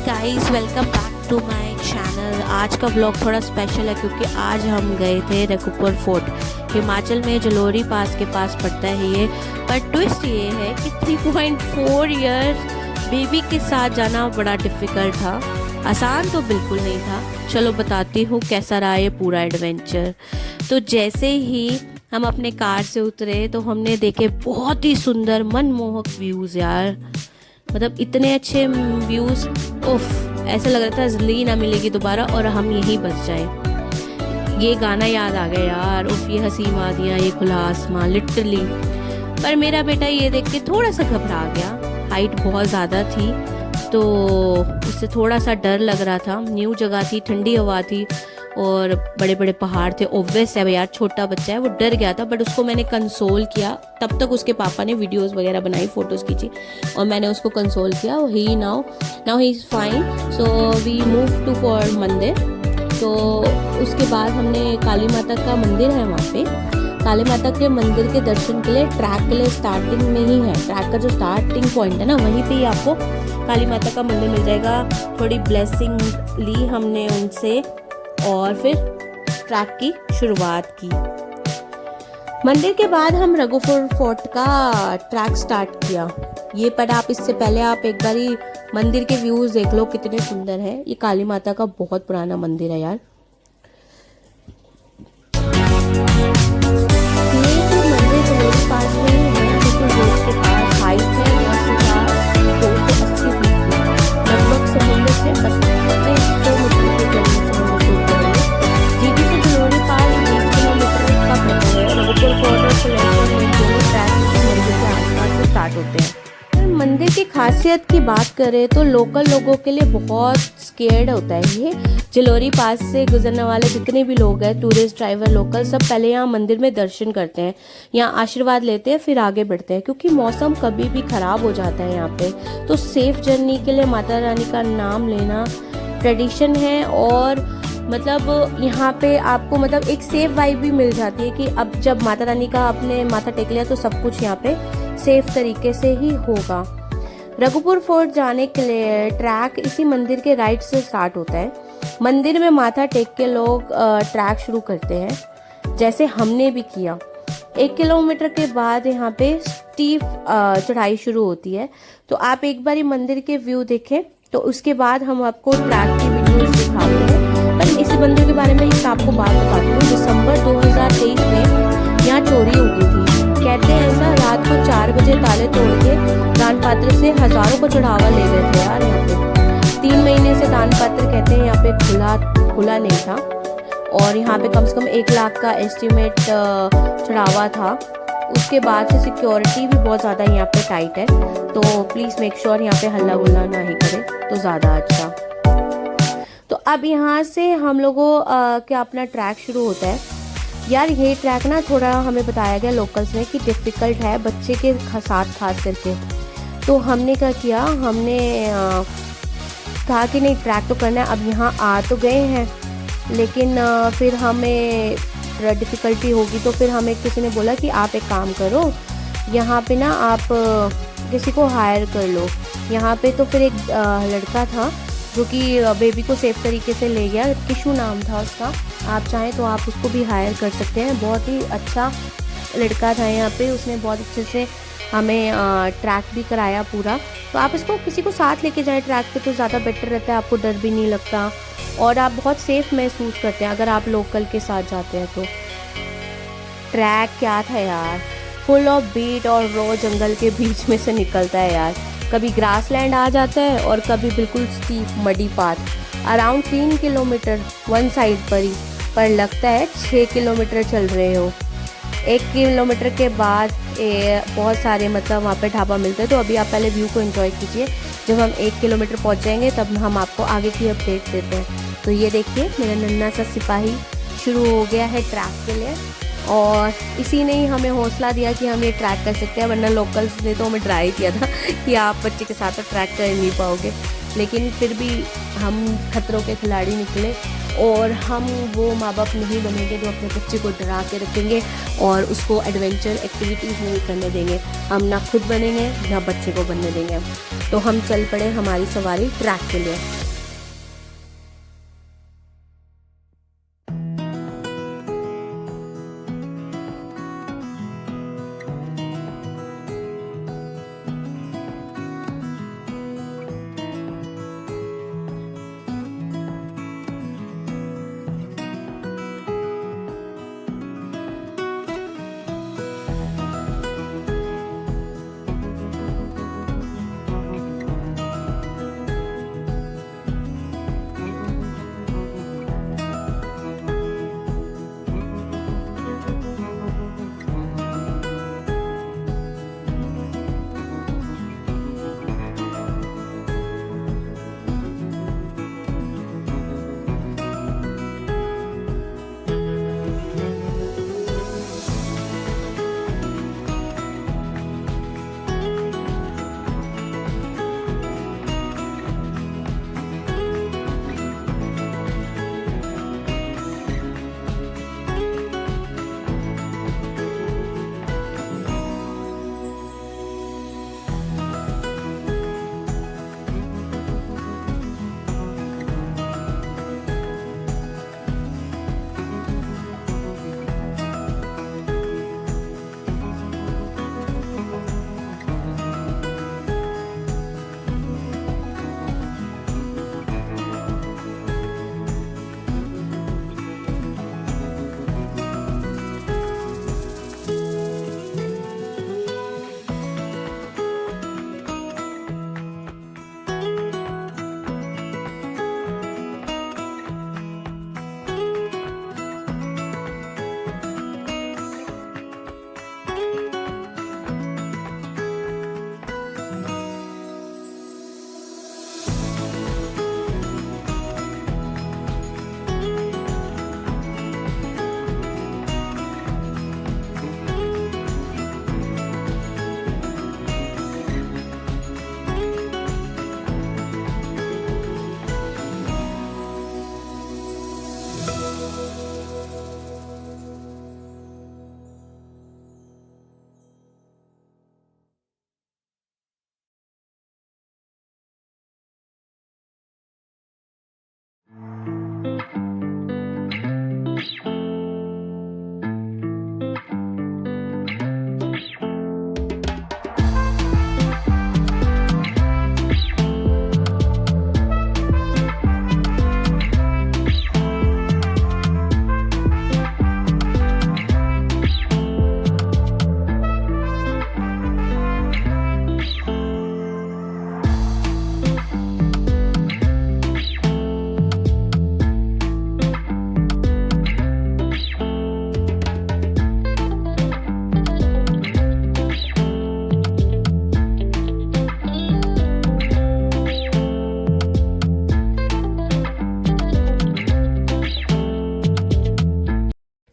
Guys, welcome back to my channel. आज का blog थोड़ा स्पेशल है क्योंकि आज हम गए थे रघुपुर फोर्ट। हिमाचल में जलोरी पास के पास पड़ता है ये। पर ट्विस्ट ये है कि 3.4 ईयर बेबी के साथ जाना बड़ा डिफ़िकल्ट था। आसान तो बिल्कुल नहीं था। चलो बताती हूँ कैसा रहा ये पूरा एडवेंचर। तो जैसे ही हम अपने कार से उतरे तो हमने देखे बहुत ही सुंदर मनमोहक व्यूज़ यार। मतलब इतने अच्छे व्यूज़, उफ, ऐसा लग रहा था ज़िंदगी ना मिलेगी दोबारा और हम यहीं बस जाएं। ये गाना याद आ गया यार, उफ, ये हंसी वादियाँ, ये खुला आसमां, लिटरली। पर मेरा बेटा ये देख के थोड़ा सा घबरा गया। हाइट बहुत ज़्यादा थी तो उससे थोड़ा सा डर लग रहा था। न्यू जगह थी, ठंडी हवा थी और बड़े बड़े पहाड़ थे। ऑब्वियस है यार, छोटा बच्चा है, वो डर गया था। बट उसको मैंने कंसोल किया। तब तक उसके पापा ने वीडियोस वगैरह बनाई, फोटोज़ खींची और मैंने उसको कंसोल किया। He now he is fine. So we move to for मंदिर। तो उसके बाद हमने काली माता का मंदिर है वहाँ पे। काली माता के मंदिर के दर्शन के लिए ट्रैक के लिए स्टार्टिंग में ही है, ट्रैक का जो स्टार्टिंग पॉइंट है ना, वहीं पे ही आपको काली माता का मंदिर मिल जाएगा। थोड़ी ब्लेसिंग ली हमने उनसे और फिर ट्रैक की शुरुआत की। मंदिर के बाद हम रघुपुर फोर्ट का ट्रैक स्टार्ट किया। ये पर आप इससे पहले आप एक बारी मंदिर के व्यूज़ देख लो कितने सुंदर हैं। ये काली माता का बहुत पुराना मंदिर है यार। ये जो मंदिर जलोरी पास में ही है, बिल्कुल रोड के पास। हाइट है 280 फीट की, लगभग समुद्र से 3200 मीटर के करीब समुद्र से ऊपर है। जीडी से जलोरी पास 20 किलोमीटर का पड़ता है। रघुपुर फोर्ट और सिलेक्शन में दोनों ट्रैक मंदिर के आसपास से स्टार्ट होते हैं। मंदिर की खासियत की बात करें तो लोकल लोगों के लिए बहुत स्केर्ड होता है ये। जलोरी पास से गुजरने वाले जितने भी लोग हैं, टूरिस्ट, ड्राइवर, लोकल, सब पहले यहाँ मंदिर में दर्शन करते हैं, यहाँ आशीर्वाद लेते हैं, फिर आगे बढ़ते हैं क्योंकि मौसम कभी भी ख़राब हो जाता है यहाँ पे। तो सेफ जर्नी के लिए माता रानी का नाम लेना ट्रेडिशन है। और मतलब यहाँ पे आपको मतलब एक सेफ वाइब भी मिल जाती है कि अब जब माता रानी का आपने माथा टेक लिया तो सब कुछ यहाँ पे सेफ तरीके से ही होगा। रघुपुर फोर्ट जाने के लिए ट्रैक इसी मंदिर के राइट से स्टार्ट होता है। मंदिर में माथा टेक के लोग ट्रैक शुरू करते हैं, जैसे हमने भी किया। 1 किलोमीटर के बाद यहाँ पे स्टीप चढ़ाई शुरू होती है। तो आप एक बार मंदिर के व्यू देखें तो उसके बाद हम आपको ट्रैक की वीडियोस दिखाते हैं। पर इस मंदिर के बारे में एक आपको बात बताती हूँ। दिसंबर 2023 में यहाँ चोरी हो गई थी। कहते हैं ऐसा, रात को 4 बजे ताले तोड़ के दान पात्र से हजारों को चढ़ावा ले गए थे यार। यहाँ पे 3 महीने से दान पात्र कहते हैं यहाँ पे खुला नहीं था। और यहाँ पे कम से कम 1 लाख का एस्टिमेट चढ़ावा था। उसके बाद से सिक्योरिटी भी बहुत ज़्यादा यहाँ पे टाइट है। तो प्लीज़ मेक श्योर यहाँ पे हल्ला गुल्ला ना ही करें तो ज़्यादा अच्छा। तो अब यहाँ से हम लोगों का अपना ट्रैक शुरू होता है। यार ये ट्रैक ना थोड़ा हमें बताया गया लोकल्स ने कि डिफ़िकल्ट है बच्चे के साथ खास करके। तो हमने क्या किया, हमने कहा कि नहीं, ट्रैक तो करना है। अब यहाँ आ तो गए हैं लेकिन फिर हमें डिफ़िकल्टी होगी। तो फिर हमें किसी ने बोला कि आप एक काम करो, यहाँ पे ना आप किसी को हायर कर लो। यहाँ पे तो फिर एक लड़का था जो कि बेबी को सेफ तरीके से ले गया। किशु नाम था उसका। आप चाहें तो आप उसको भी हायर कर सकते हैं। बहुत ही अच्छा लड़का था यहाँ पे, उसने बहुत अच्छे से हमें ट्रैक भी कराया पूरा। तो आप इसको किसी को साथ लेके जाएं ट्रैक पे तो ज़्यादा बेटर रहता है। आपको डर भी नहीं लगता और आप बहुत सेफ महसूस करते हैं अगर आप लोकल के साथ जाते हैं तो। ट्रैक क्या था यार, फुल ऑफ बीट और रॉ जंगल के बीच में से निकलता है यार। कभी ग्रास लैंड आ जाता है और कभी बिल्कुल steep muddy path. Around 3 kilometre one side पर ही, पर लगता है 6 किलोमीटर चल रहे हो। 1 किलोमीटर के बाद बहुत सारे मतलब वहाँ पे ढाबा मिलते हैं। तो अभी आप पहले व्यू को एंजॉय कीजिए। जब हम 1 किलोमीटर पहुँच जाएंगे तब हम आपको आगे की अपडेट देते हैं। तो ये देखिए, मेरा नन्हा सा सिपाही शुरू हो गया है ट्रैक के लिए। और इसी ने ही हमें हौसला दिया कि हम ये ट्रैक कर सकते हैं, वरना लोकल्स ने तो हमें ट्राई किया था कि आप बच्चे के साथ तो ट्रैक कर नहीं पाओगे। लेकिन फिर भी हम खतरों के खिलाड़ी निकले और हम वो माँ बाप नहीं बनेंगे जो अपने बच्चे को डरा के रखेंगे और उसको एडवेंचर एक्टिविटीज़ नहीं करने देंगे। हम ना खुद बनेंगे ना बच्चे को बनने देंगे। तो हम चल पड़े हमारी सवारी ट्रैक के लिए।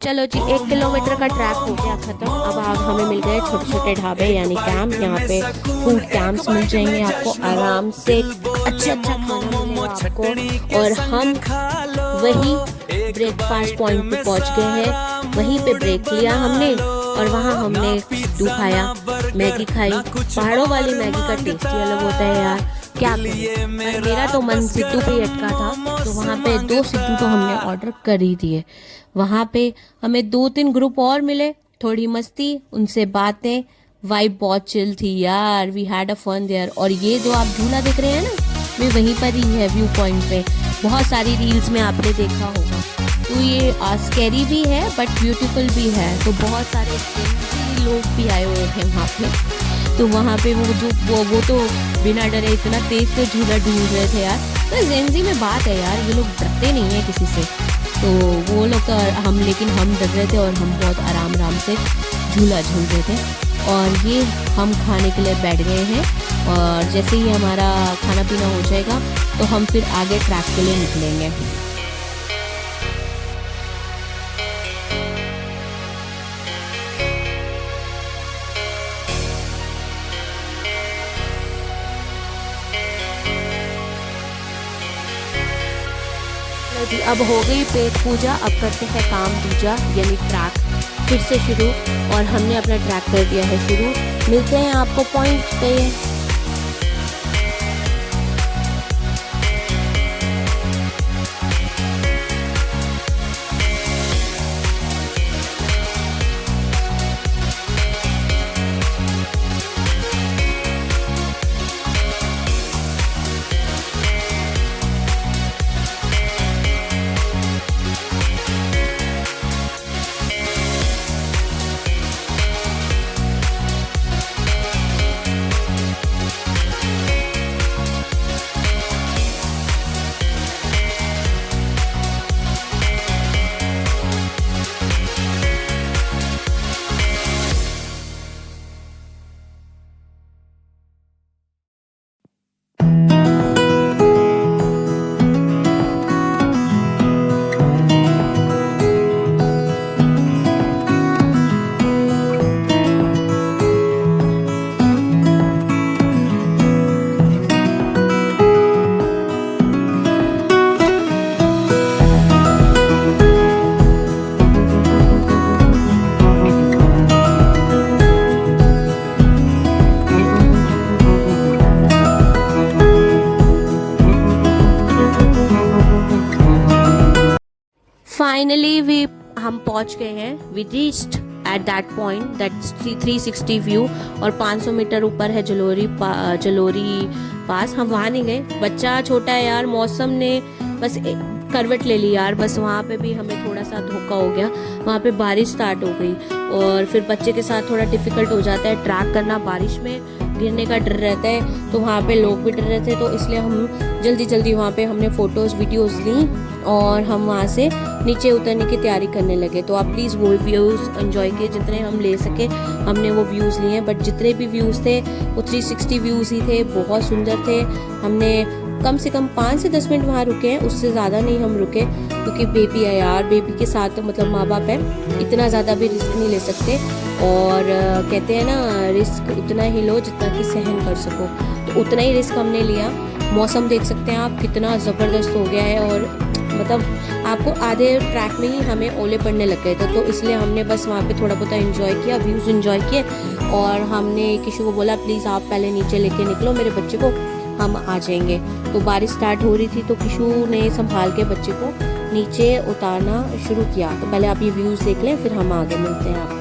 चलो जी, 1 किलोमीटर का ट्रैक हो गया खत्म। अब हमें मिल गए छोटे छोटे ढाबे यानी कैंप। यहाँ पे फूड कैंप्स मिल जाएंगे आपको आराम से, अच्छा खाना मिलेगा आपको। और हम वही ब्रेकफास्ट पॉइंट पे पहुँच गए हैं। वहीं पे ब्रेक लिया हमने और वहाँ हमने सिड्डू खाया, मैगी खाई। पहाड़ों वाली मैगी का टेस्ट ही अलग होता है यार, क्या करें। मेरा तो मन सिड्डू पे अटका था, तो वहाँ पे 2 सिड्डू तो हमने ऑर्डर कर ही दिए। वहाँ पे हमें 2-3 ग्रुप और मिले, थोड़ी मस्ती, उनसे बातें, वाइब बहुत चिल थी यार। We had a fun there. और ये जो आप झूला देख रहे हैं ना, ये वहीं पर ही है व्यू पॉइंट पे। बहुत सारी रील्स में आपने देखा होगा। तो ये स्कैरी भी है बट ब्यूटीफुल भी है। तो बहुत सारे लोग भी आए हुए थे वहाँ पे। तो वहाँ पे वो तो बिना डरे इतना तेज से झूला ढूंढ रहे थे यार। तो जेंजी में बात है यार, ये लोग डरते नहीं है किसी से। तो वो लोग लेकिन हम डर रहे थे और हम बहुत आराम से झूला झूल रहे थे। और ये हम खाने के लिए बैठ गए हैं और जैसे ही हमारा खाना पीना हो जाएगा तो हम फिर आगे ट्रैक के लिए निकलेंगे। तो जी अब हो गई पेट पूजा, अब करते हैं काम दूजा यानी ट्रैक फिर से शुरू। और हमने अपना ट्रैक कर दिया है शुरू। मिलते हैं आपको पॉइंट पे। फाइनली वी हम पहुंच गए हैं। We reached at that point that 360 view. और 500 मीटर ऊपर है जलोरी पास। हम वहाँ नहीं गए, बच्चा छोटा है यार, मौसम ने बस करवट ले ली यार। बस वहाँ पे भी हमें थोड़ा सा धोखा हो गया, वहाँ पे बारिश स्टार्ट हो गई और फिर बच्चे के साथ थोड़ा डिफिकल्ट हो जाता है ट्रैक करना। बारिश में गिरने का डर रहता है, तो वहाँ पे लोग भी डर रहे थे, तो इसलिए हम जल्दी वहाँ पे हमने फ़ोटोज़ वीडियोज़ ली और हम वहाँ से नीचे उतरने की तैयारी करने लगे। तो आप प्लीज़ वो व्यूज़ एंजॉय किए, जितने हम ले सके हमने वो व्यूज़ लिए। बट जितने भी व्यूज़ थे वो 360 व्यूज़ ही थे, बहुत सुंदर थे। हमने कम से कम 5 से 10 मिनट वहाँ रुके हैं, उससे ज़्यादा नहीं हम रुके, क्योंकि बेबी है यार, बेबी के साथ मतलब माँ बाप है, इतना ज़्यादा भी रिस्क नहीं ले सकते। और कहते हैं ना, रिस्क उतना ही लो जितना कि सहन कर सको, तो उतना ही रिस्क हमने लिया। मौसम देख सकते हैं आप कितना ज़बरदस्त हो गया है, और मतलब आपको आधे ट्रैक में ही हमें ओले पड़ने लग गए थे, तो इसलिए हमने बस वहाँ पे थोड़ा बहुत एंजॉय किया, व्यूज़ एंजॉय किए। और हमने किसी को बोला प्लीज़ आप पहले नीचे लेके निकलो मेरे बच्चे को, हम आ जाएंगे। तो बारिश स्टार्ट हो रही थी, तो किशु ने संभाल के बच्चे को नीचे उतारना शुरू किया। तो पहले आप ये व्यूज़ देख लें, फिर हम आगे मिलते हैं आपको।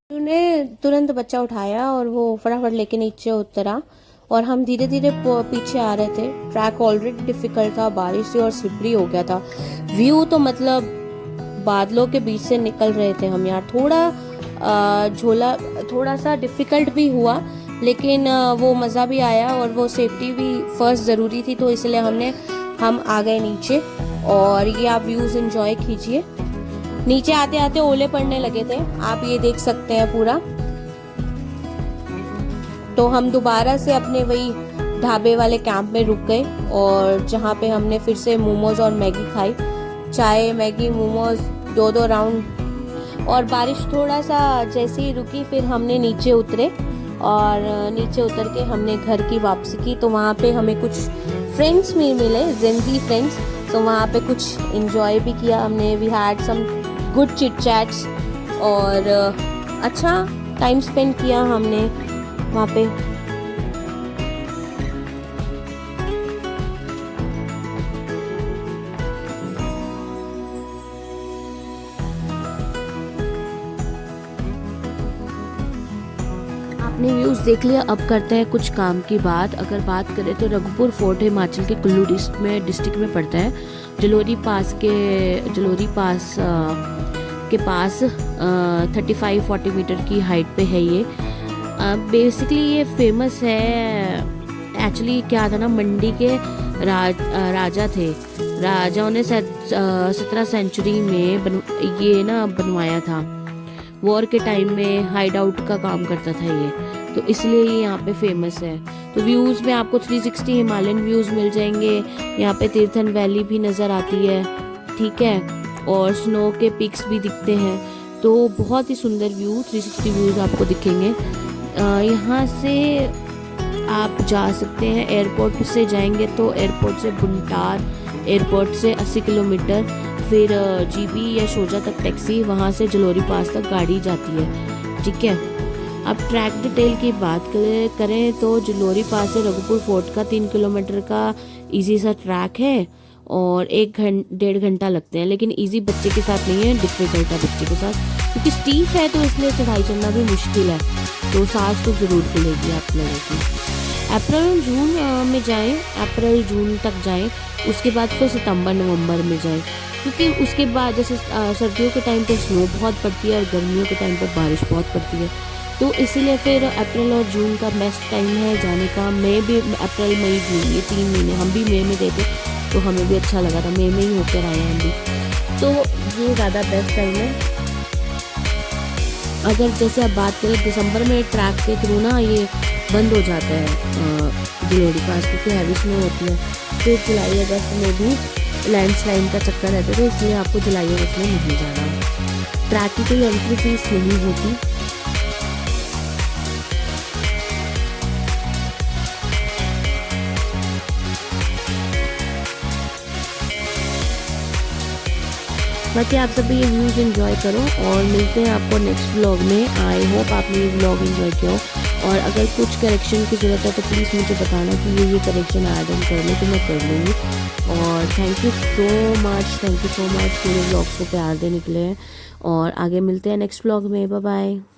उन्होंने तुरंत बच्चा उठाया और वो फटाफट लेके नीचे उतरा, और हम धीरे धीरे पीछे आ रहे थे। ट्रैक ऑलरेडी डिफिकल्ट था, बारिश थी और स्लिपरी हो गया था। व्यू तो मतलब बादलों के बीच से निकल रहे थे हम यार। थोड़ा सा डिफिकल्ट भी हुआ, लेकिन वो मज़ा भी आया, और वो सेफ्टी भी फर्स्ट ज़रूरी थी, तो इसलिए हम आ गए नीचे। और ये आप व्यूज़ एंजॉय कीजिए। नीचे आते आते ओले पड़ने लगे थे, आप ये देख सकते हैं पूरा। तो हम दोबारा से अपने वही ढाबे वाले कैंप में रुक गए और जहाँ पे हमने फिर से मोमोज और मैगी खाई। चाय, मैगी, मोमोज 2-2 राउंड। और बारिश थोड़ा सा जैसे ही रुकी फिर हमने नीचे उतरे और नीचे उतर के हमने घर की वापसी की। तो वहाँ पे हमें कुछ फ्रेंड्स भी मिले, ज़िंदगी फ्रेंड्स। तो वहाँ पे कुछ इंजॉय भी किया हमने। We had some good chit chats और अच्छा टाइम स्पेंड किया हमने वहाँ पे। आपने व्यूज़ देख लिया, अब करते हैं कुछ काम की बात। अगर बात करें तो रघुपुर फोर्ट हिमाचल के कुल्लू डिस्ट्रिक्ट में पड़ता है। जलोरी पास के पास 35-40 मीटर की हाइट पे है ये। बेसिकली ये फेमस है। एक्चुअली क्या था ना, मंडी के राजा थे। राजाओं ने 17 सेंचुरी में ये ना बनवाया था। वॉर के टाइम में हाइड आउट का काम करता था ये, तो इसलिए ये यहाँ पे फेमस है। तो व्यूज़ में आपको 360 हिमालयन व्यूज़ मिल जाएंगे। यहाँ पे तीर्थन वैली भी नज़र आती है, ठीक है, और स्नो के पिक्स भी दिखते हैं। तो बहुत ही सुंदर व्यू, 360 व्यूज़ आपको दिखेंगे। यहाँ से आप जा सकते हैं, एयरपोर्ट से जाएंगे तो एयरपोर्ट से बुंटार एयरपोर्ट से 80 किलोमीटर, फिर जीबी या शोजा तक टैक्सी, वहाँ से जलोरी पास तक गाड़ी जाती है, ठीक है। अब ट्रैक डिटेल की बात करें तो जलोरी पास से रघुपुर फोर्ट का 3 किलोमीटर का इजी सा ट्रैक है और 1-1.5 घंटा लगते हैं। लेकिन इजी बच्चे के साथ नहीं है, डिफिकल्ट है बच्चे के साथ, क्योंकि स्टीप है तो इसलिए चढ़ाई चढ़ना भी मुश्किल है। तो सांस तो ज़रूर खुलेगी आप लोगों की। अप्रैल और जून में जाएं, अप्रैल जून तक जाएं, उसके बाद फिर सितंबर नवंबर में जाएं, क्योंकि उसके बाद जैसे सर्दियों के टाइम पर स्नो बहुत पड़ती है और गर्मियों के टाइम पर बारिश बहुत पड़ती है। तो इसीलिए फिर अप्रैल और जून का बेस्ट टाइम है जाने का। मई भी, अप्रैल मई जून, ये 3 महीने। हम भी मई में गए थे तो हमें भी अच्छा लगा था, मई में ही होकर आए हैं हम भी। तो ये ज़्यादा बेस्ट टाइम है। अगर जैसे आप बात करें दिसंबर में, ट्रैक के थ्रू ना ये बंद हो जाता है जलोरी पास, क्योंकि हैवी स्नो होती है। फिर जुलाई अगस्त में भी लैंडस्लाइड का चक्कर रहता है, तो इसलिए आपको जुलाई अगस्त में नहीं जाना है। ट्रैक की कोई एंट्री फीस नहीं होती। बाकी आप सभी ये व्यूज़ एंजॉय करो और मिलते हैं आपको नेक्स्ट व्लॉग में। आई होप आपने ये व्लॉग एंजॉय किया हो, और अगर कुछ करेक्शन की ज़रूरत है तो प्लीज़ मुझे बताना कि ये करेक्शन ऐड ऑन कर ले, तो मैं कर लूँगी। और थैंक यू सो मच पूरे व्लॉग्स को प्यार देने के लिए। और आगे मिलते हैं नेक्स्ट व्लॉग में। Bye bye.